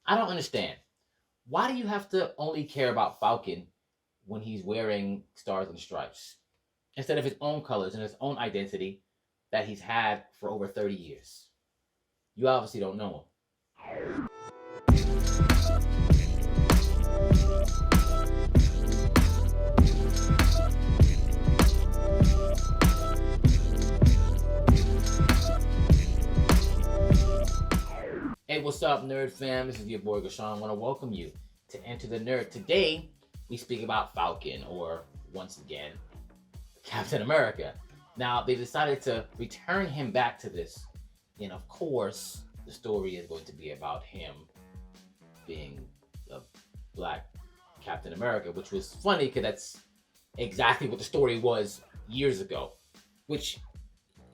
I don't understand. Why do you have to only care about Falcon when he's wearing stars and stripes instead of his own colors and his own identity that he's had for over 30 years? You obviously don't know him. Hey, what's up, Nerd fam? This is your boy Gashawn. I want to welcome you to Enter the Nerd. Today, we speak about Falcon, or once again, Captain America. Now, they decided to return him back to this, and of course, the story is going to be about him being a black Captain America, which was funny because that's exactly what the story was years ago, which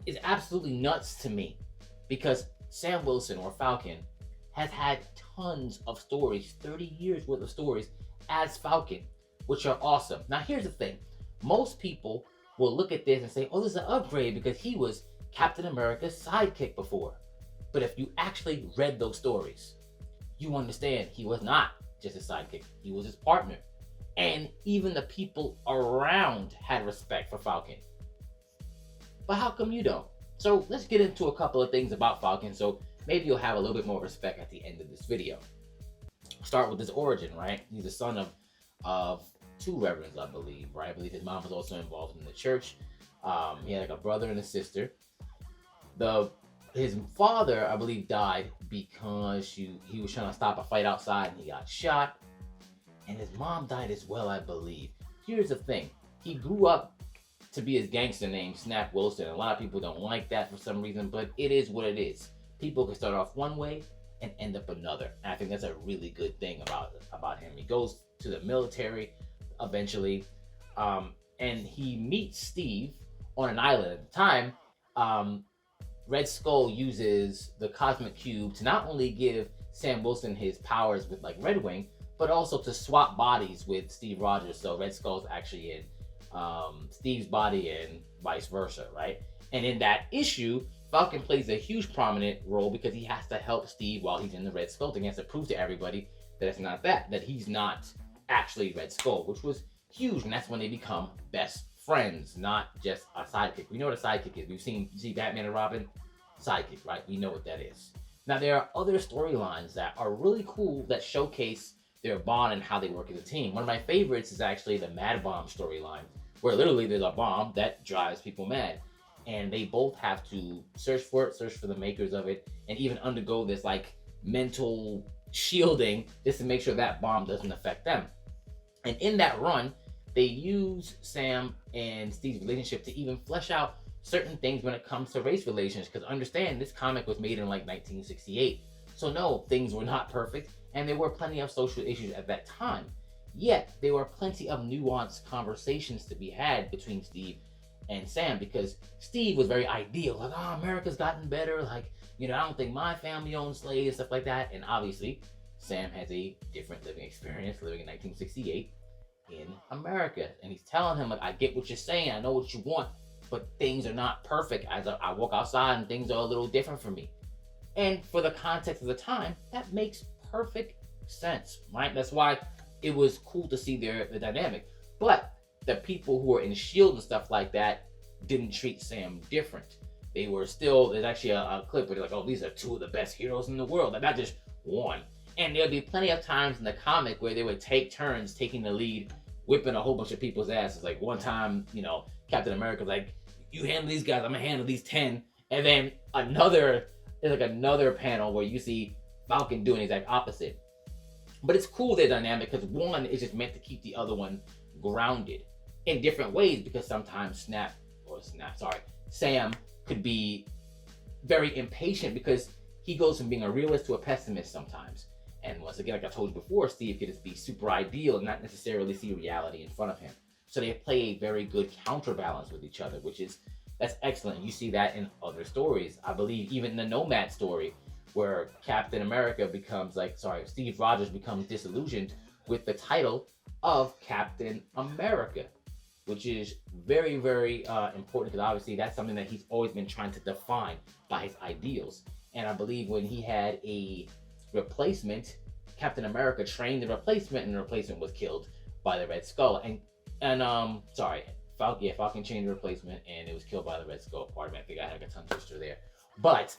is absolutely nuts to me because Sam Wilson or Falcon has had tons of stories, 30 years worth of stories as Falcon, which are awesome. Now, here's the thing. Most people will look at this and say, oh, this is an upgrade because he was Captain America's sidekick before. But if you actually read those stories, you understand he was not just a sidekick. He was his partner. And even the people around had respect for Falcon. But how come you don't? So let's get into a couple of things about Falcon so maybe you'll have a little bit more respect at the end of this video. Start with his origin, right? He's the son of two reverends, I believe, right? I believe his mom was also involved in the church. He had like a brother and a sister. His father, I believe, died because he was trying to stop a fight outside and he got shot. And his mom died as well, I believe. Here's the thing. He grew up to be his gangster name, Snap Wilson. A lot of people don't like that for some reason, but it is what it is. People can start off one way and end up another. And I think that's a really good thing about him. He goes to the military eventually, and he meets Steve on an island. At the time, Red Skull uses the Cosmic Cube to not only give Sam Wilson his powers with like Red Wing, but also to swap bodies with Steve Rogers. So Red Skull's actually in Steve's body and vice versa, right? And in that issue, Falcon plays a huge prominent role because he has to help Steve while he's in the Red Skull thing. He has to prove to everybody that it's not that he's not actually Red Skull, which was huge. And that's when they become best friends, not just a sidekick. We know what a sidekick is. We've seen Batman and Robin, sidekick, right? We know what that is. Now, there are other storylines that are really cool that showcase their bond and how they work as a team. One of my favorites is actually the Mad Bomb storyline, where literally there's a bomb that drives people mad. And they both have to search for it, search for the makers of it, and even undergo this like mental shielding just to make sure that bomb doesn't affect them. And in that run, they use Sam and Steve's relationship to even flesh out certain things when it comes to race relations. Because understand, this comic was made in like 1968. So no, things were not perfect, and there were plenty of social issues at that time. Yet, there were plenty of nuanced conversations to be had between Steve and Sam, because Steve was very ideal, like, oh, America's gotten better, like, I don't think my family owns slaves and stuff like that. And obviously, Sam has a different living experience living in 1968 in America. And he's telling him, like, I get what you're saying, I know what you want, but things are not perfect. As I walk outside and things are a little different for me. And for the context of the time, that makes perfect sense, right? That's why it was cool to see the dynamic. But the people who were in S.H.I.E.L.D. and stuff like that didn't treat Sam different. They were still, there's actually a clip where they're like, oh, these are two of the best heroes in the world, and not just one. And there'll be plenty of times in the comic where they would take turns taking the lead, whipping a whole bunch of people's asses. Like one time, Captain America's like, you handle these guys, I'm gonna handle these 10. And then there's like another panel where you see Falcon doing the exact opposite. But it's cool, their dynamic, because one is just meant to keep the other one grounded in different ways, because sometimes Sam could be very impatient because he goes from being a realist to a pessimist sometimes. And once again, like I told you before, Steve could just be super ideal and not necessarily see reality in front of him. So they play a very good counterbalance with each other, that's excellent. You see that in other stories. I believe even the Nomad story, where Steve Rogers becomes disillusioned with the title of Captain America, which is very, very important, because obviously that's something that he's always been trying to define by his ideals. And I believe when he had a replacement, Captain America trained the replacement, and the replacement was killed by the Red Skull. Falcon trained the replacement, and it was killed by the Red Skull. Pardon me, I think I had a tongue twister there. But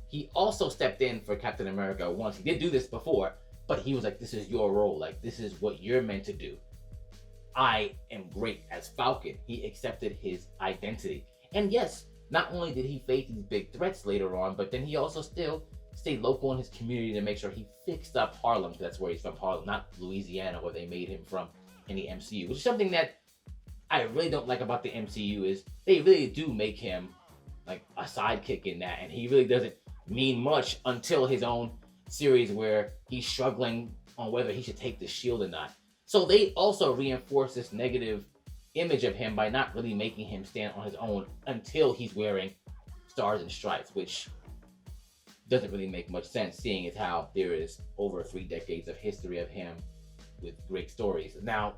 he also stepped in for Captain America once. He did do this before, but he was like, "This is your role. Like, this is what you're meant to do. I am great as Falcon." He accepted his identity. And yes, not only did he face these big threats later on, but then he also still stayed local in his community to make sure he fixed up Harlem, because that's where he's from, Harlem, not Louisiana, where they made him from in the MCU, which is something that I really don't like about the MCU, is they really do make him like a sidekick in that, and he really doesn't mean much until his own series where he's struggling on whether he should take the shield or not. So they also reinforce this negative image of him by not really making him stand on his own until he's wearing stars and stripes, which doesn't really make much sense, seeing as how there is over 3 decades of history of him with great stories. Now,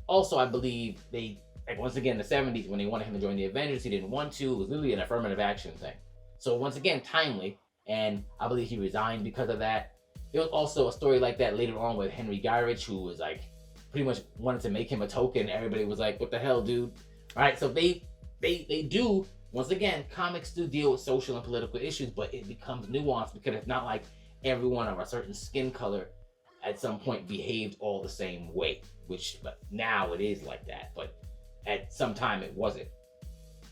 also, I believe they, like, once again, in the 70s, when they wanted him to join the Avengers, he didn't want to. It was literally an affirmative action thing. So once again, timely, and I believe he resigned because of that. There was also a story like that later on with Henry Gyrich, who was like, pretty much wanted to make him a token. Everybody was like, "What the hell, dude?" All right, so they do, once again, comics do deal with social and political issues, but it becomes nuanced, because it's not like everyone of a certain skin color at some point behaved all the same way, but now it is like that, but at some time it wasn't.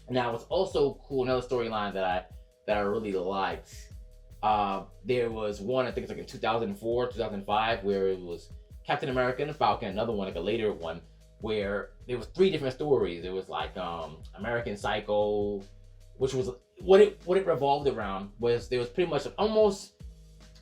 Now, it's also cool, another storyline that I really liked. There was one, I think it's like in 2004, 2005, where it was Captain America and the Falcon, another one, like a later one, where there was 3 different stories. It was like American Psycho, which was what it revolved around was there was pretty much almost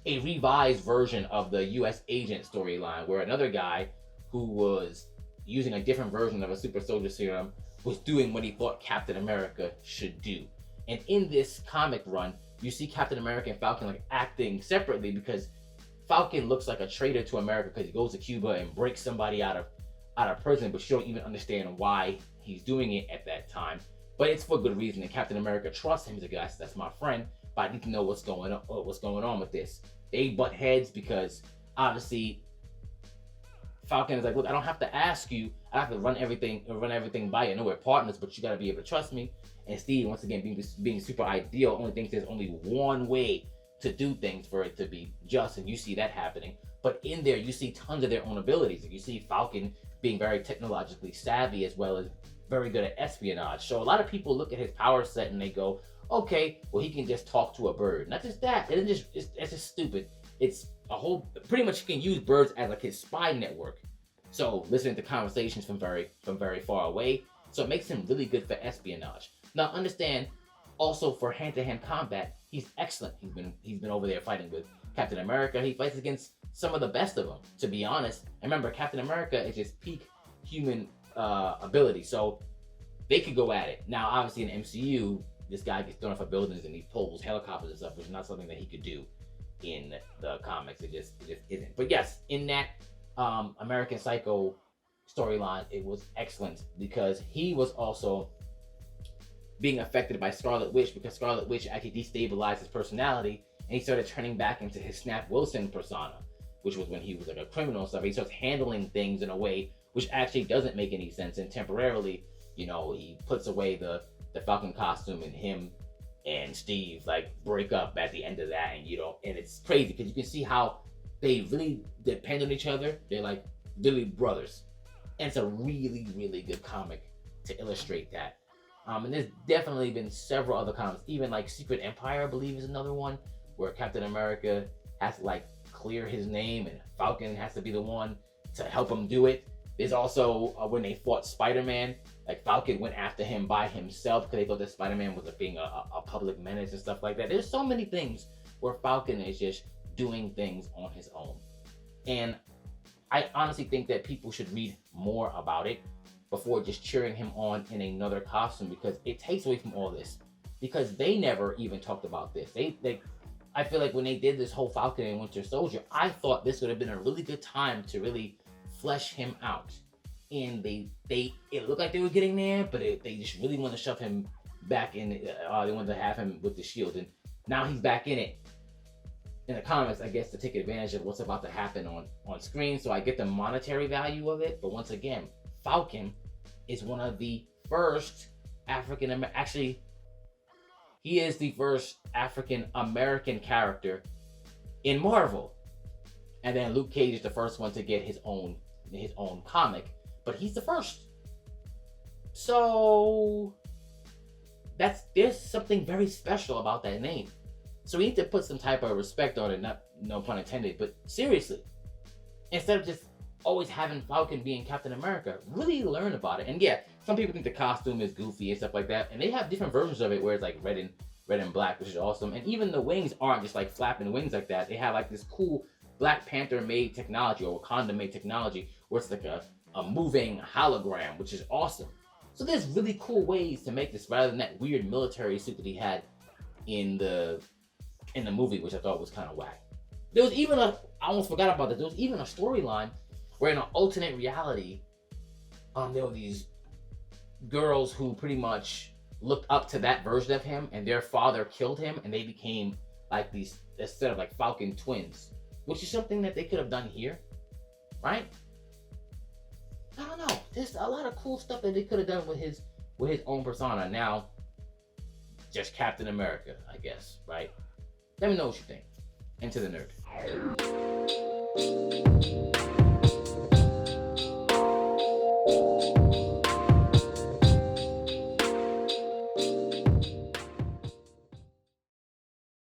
a revised version of the U.S. agent storyline, where another guy who was using a different version of a super soldier serum was doing what he thought Captain America should do. And in this comic run, you see Captain America and Falcon like acting separately, because Falcon looks like a traitor to America because he goes to Cuba and breaks somebody out of prison, but you don't even understand why he's doing it at that time. But it's for good reason, and Captain America trusts him. He's like, "Guys, that's my friend, but I need to know what's going on with this." They butt heads because obviously Falcon is like, "Look, I don't have to ask you. I have to run everything by you. I know we're partners, but you got to be able to trust me." And Steve, once again, being super ideal, only thinks there's only one way to do things for it to be just, and you see that happening. But in there, you see tons of their own abilities. You see Falcon being very technologically savvy, as well as very good at espionage. So a lot of people look at his power set and they go, "Okay, well, he can just talk to a bird." Not just that, it's just stupid. It's a whole, pretty much he can use birds as like his spy network. So listening to conversations from very far away. So it makes him really good for espionage. Now understand, also for hand-to-hand combat, he's excellent. He's been over there fighting with Captain America. He fights against some of the best of them, to be honest. And remember, Captain America is just peak human ability, so they could go at it. Now, obviously in the MCU, this guy gets thrown off of buildings and he pulls helicopters and stuff, which is not something that he could do in the comics. It just isn't. But yes, in that American Psycho storyline, it was excellent, because he was also being affected by Scarlet Witch, because Scarlet Witch actually destabilized his personality, and he started turning back into his Snap Wilson persona, which was when he was like a criminal and stuff. He starts handling things in a way which actually doesn't make any sense, and temporarily, he puts away the Falcon costume, and him and Steve like break up at the end of that, and and it's crazy because you can see how they really depend on each other. They're like literally brothers, and it's a really, really good comic to illustrate that. And there's definitely been several other comics, even like Secret Empire, I believe, is another one where Captain America has to like clear his name, and Falcon has to be the one to help him do it. There's also when they fought Spider-Man, like Falcon went after him by himself because they thought that Spider-Man was being a public menace and stuff like that. There's so many things where Falcon is just doing things on his own. And I honestly think that people should read more about it before just cheering him on in another costume, because it takes away from all this. Because they never even talked about this. I feel like when they did this whole Falcon and Winter Soldier, I thought this would have been a really good time to really flesh him out. And it looked like they were getting there, but they just really want to shove him back in. They wanted to have him with the shield, and now he's back in it. in the comics, I guess, to take advantage of what's about to happen on screen. So I get the monetary value of it. But once again, Falcon is one of the first African American. Actually, he is the first African American character in Marvel. And then Luke Cage is the first one to get his own comic, but he's the first. So there's something very special about that name. So we need to put some type of respect on it, not, no pun intended, but seriously. Instead of just always having Falcon being Captain America, really learn about it. And yeah, some people think the costume is goofy and stuff like that, and they have different versions of it where it's like red and black, which is awesome. And even the wings aren't just like flapping wings like that. They have like this cool Black Panther made technology or Wakanda made technology where it's like a moving hologram, which is awesome. So there's really cool ways to make this rather than that weird military suit that he had in the movie, which I thought was kind of whack. There was even I almost forgot about that. There was even a storyline where in an alternate reality, there were these girls who pretty much looked up to that version of him, and their father killed him, and they became like these, instead of like Falcon twins, which is something that they could have done here, right? I don't know. There's a lot of cool stuff that they could have done with his own persona. Now, just Captain America, I guess, right? Let me know what you think. Into the Nerd.